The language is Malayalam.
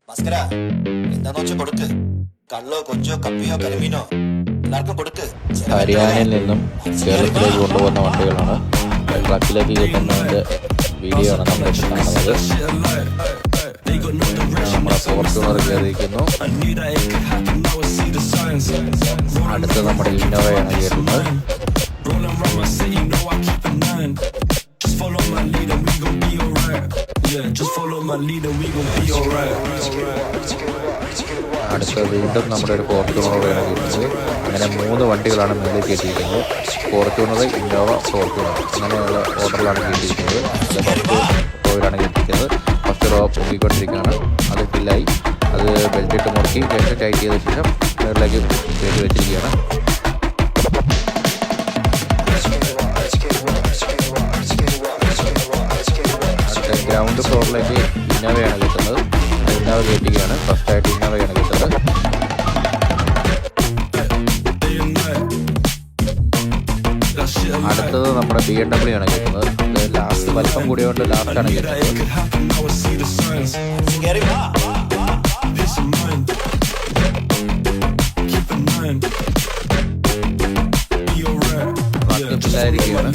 ഭാസ്കര, എന്താന്ന് വെച്ചാൽ കൊടുക്ക്. കള്ളോ കൊഞ്ചോ കപ്പിയോ കരിമീനോ എല്ലാവർക്കും കൊടുക്ക്. ഹരിയാനയിൽ നിന്നും കേരളത്തിലേക്ക് കൊണ്ടുപോകുന്ന വണ്ടികളാണ്. ട്രക്കിലേക്ക് കയറ്റുന്നതിൻ്റെ വീഡിയോ ആണ് നമ്മൾ കാണുന്നത്. നമ്മളെ ഫോർച്യൂണർ കയറിയിരിക്കുന്നു. അടുത്ത് നമ്മുടെ ഇന്നോവയാണ് കയറുന്നത്. അടുത്ത വീണ്ടും നമ്മുടെ ഒരു ഫോർച്യൂണറാണ് കയറ്റുന്നത്. അങ്ങനെ 3 വണ്ടികളാണ് മുന്നിൽ കയറ്റിയിരിക്കുന്നത്. ഫോർച്യൂണർ, ഇന്നോവ, ഫോർച്യൂണർ അങ്ങനെയുള്ള ഓർഡറിലാണ് കയറ്റിയിരിക്കുന്നത്. അത് 10 റോയിലാണ് കയറ്റിയിരിക്കുന്നത്. 10 റോ പൊക്കിക്കൊണ്ടിരിക്കുകയാണ്. അത് ഫില്ലായി. അത് ബെൽറ്റിട്ട് മുറുക്കി ബെൽറ്റ് ടൈറ്റ് ചെയ്ത ശേഷം മുകളിലേക്ക് കയറ്റി വെച്ചിരിക്കുകയാണ്. ഗ്രൗണ്ട് ഫ്ലോറിലേക്ക് ഇന്നോവയാണ് കിട്ടുന്നത്. ഇന്നോവ കയറ്റുകയാണ്. ഫസ്റ്റായിട്ട് ഇന്നോവയാണ് കിട്ടുന്നത്. അടുത്തത് നമ്മുടെ BMW ആണ് കിട്ടുന്നത്. ലാസ്റ്റ് വലിപ്പം കൂടിയോണ്ട് ലാസ്റ്റാണ് കിട്ടുന്നത്. ബാക്കി പിള്ളേരിക്കുകയാണ്.